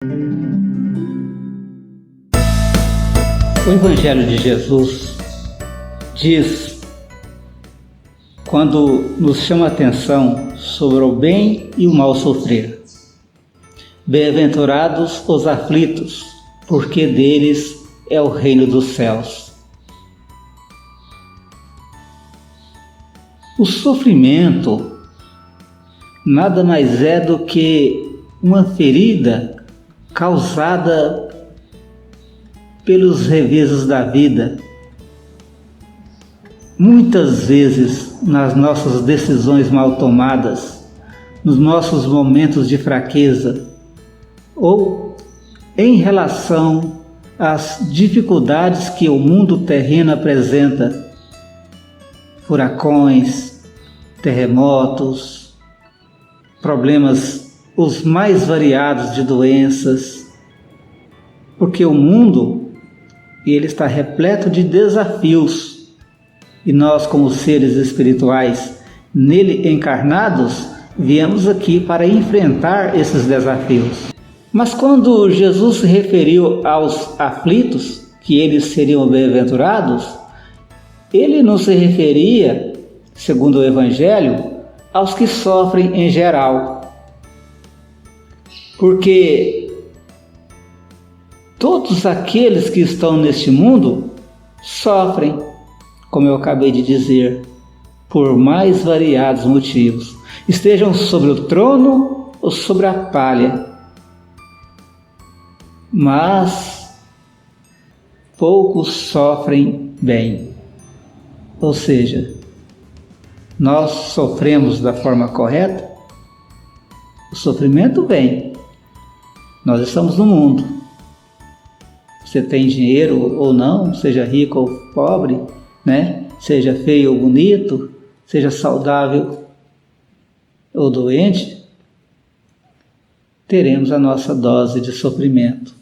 O Evangelho de Jesus diz, quando nos chama a atenção sobre o bem e o mal sofrer: bem-aventurados os aflitos, porque deles é o reino dos céus. O sofrimento nada mais é do que uma ferida causada pelos reveses da vida. Muitas vezes, nas nossas decisões mal tomadas, nos nossos momentos de fraqueza, ou em relação às dificuldades que o mundo terreno apresenta, furacões, terremotos, problemas os mais variados de doenças, porque o mundo ele está repleto de desafios e nós, como seres espirituais nele encarnados, viemos aqui para enfrentar esses desafios. Mas quando Jesus se referiu aos aflitos, que eles seriam bem-aventurados, ele não se referia, segundo o Evangelho, aos que sofrem em geral, porque todos aqueles que estão neste mundo sofrem, como eu acabei de dizer, por mais variados motivos, estejam sobre o trono ou sobre a palha. Mas poucos sofrem bem, ou seja, nós sofremos da forma correta, o sofrimento vem, nós estamos no mundo. Você tem dinheiro ou não, seja rico ou pobre, né? Seja feio ou bonito, seja saudável ou doente, teremos a nossa dose de sofrimento.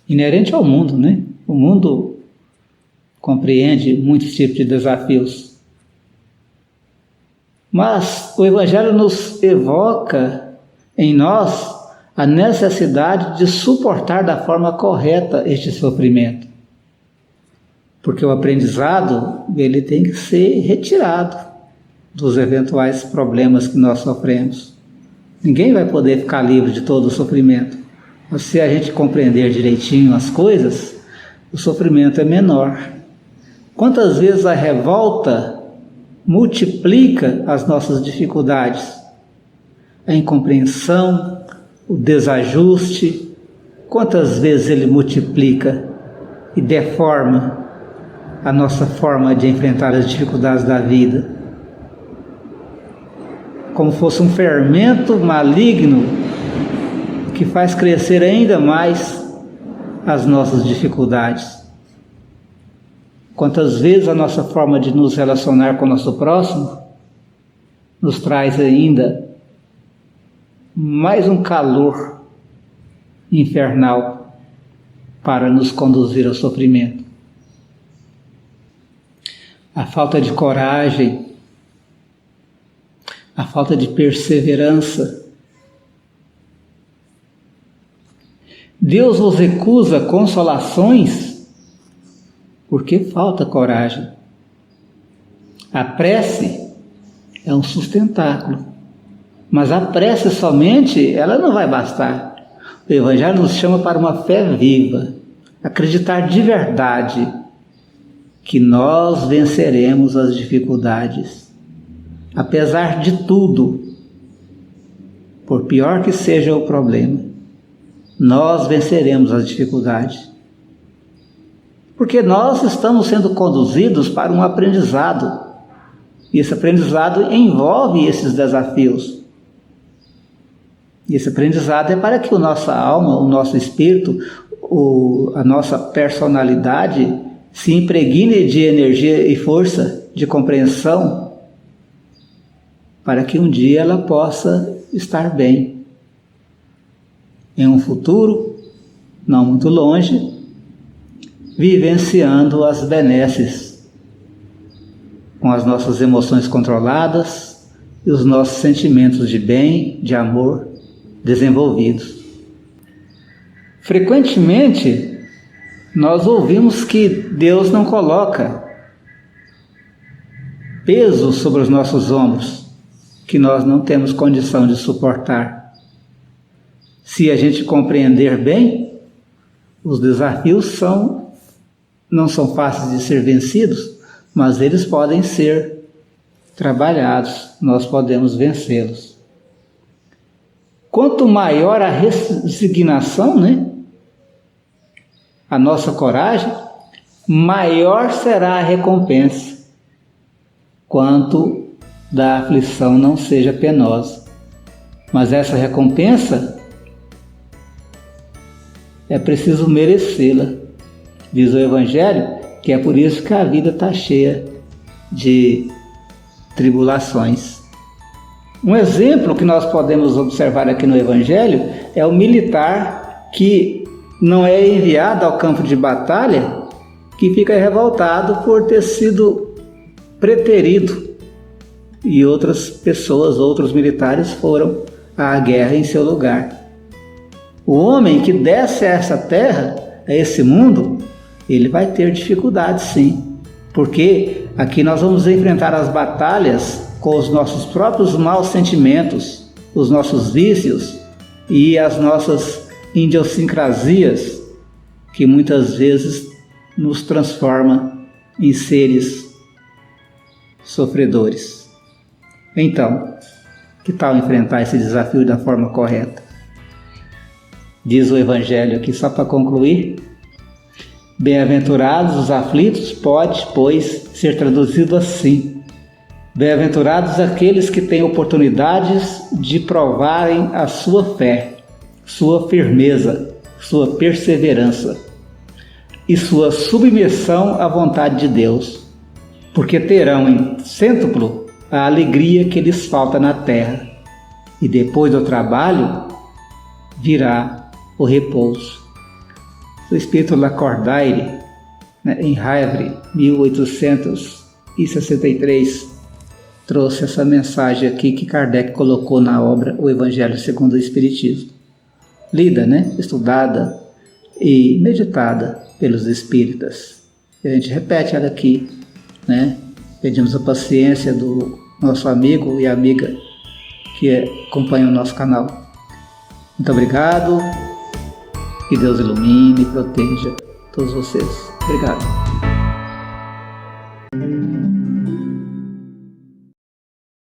Inerente ao mundo, né? O mundo compreende muitos tipos de desafios. Mas o Evangelho nos evoca em nós a necessidade de suportar da forma correta este sofrimento. Porque o aprendizado, ele tem que ser retirado dos eventuais problemas que nós sofremos. Ninguém vai poder ficar livre de todo o sofrimento. Mas se a gente compreender direitinho as coisas, o sofrimento é menor. Quantas vezes a revolta multiplica as nossas dificuldades? A incompreensão, o desajuste, quantas vezes ele multiplica e deforma a nossa forma de enfrentar as dificuldades da vida. Como fosse um fermento maligno que faz crescer ainda mais as nossas dificuldades. Quantas vezes a nossa forma de nos relacionar com o nosso próximo nos traz ainda mais um calor infernal para nos conduzir ao sofrimento. A falta de coragem, a falta de perseverança. Deus nos recusa consolações porque falta coragem. A prece é um sustentáculo. Mas a prece somente, ela não vai bastar. O Evangelho nos chama para uma fé viva, acreditar de verdade que nós venceremos as dificuldades, apesar de tudo, por pior que seja o problema, nós venceremos as dificuldades. Porque nós estamos sendo conduzidos para um aprendizado, e esse aprendizado envolve esses desafios. E esse aprendizado é para que a nossa alma, o nosso espírito, a nossa personalidade se impregne de energia e força, de compreensão, para que um dia ela possa estar bem. Em um futuro, não muito longe, vivenciando as benesses, com as nossas emoções controladas e os nossos sentimentos de bem, de amor desenvolvidos. Frequentemente, nós ouvimos que Deus não coloca peso sobre os nossos ombros, que nós não temos condição de suportar. Se a gente compreender bem, os desafios não são fáceis de ser vencidos, mas eles podem ser trabalhados, nós podemos vencê-los. Quanto maior a resignação, a nossa coragem, maior será a recompensa, quanto da aflição não seja penosa. Mas essa recompensa é preciso merecê-la. Diz o Evangelho que é por isso que a vida está cheia de tribulações. Um exemplo que nós podemos observar aqui no Evangelho é o militar que não é enviado ao campo de batalha, que fica revoltado por ter sido preterido e outras pessoas, outros militares foram à guerra em seu lugar. O homem que desce a essa terra, a esse mundo, ele vai ter dificuldades sim, porque aqui nós vamos enfrentar as batalhas com os nossos próprios maus sentimentos, os nossos vícios e as nossas idiosincrasias, que muitas vezes nos transforma em seres sofredores. Então, que tal enfrentar esse desafio da forma correta? Diz o Evangelho aqui, só para concluir: bem-aventurados os aflitos, pode, pois, ser traduzido assim: bem-aventurados aqueles que têm oportunidades de provarem a sua fé, sua firmeza, sua perseverança e sua submissão à vontade de Deus, porque terão em cêntuplo a alegria que lhes falta na terra, e depois do trabalho virá o repouso. O espírito Lacordaire, em Havre, 1863, trouxe essa mensagem aqui que Kardec colocou na obra O Evangelho segundo o Espiritismo. Lida, estudada e meditada pelos espíritas. E a gente repete ela aqui, Pedimos a paciência do nosso amigo e amiga que acompanha o nosso canal. Muito obrigado. Que Deus ilumine e proteja todos vocês. Obrigado.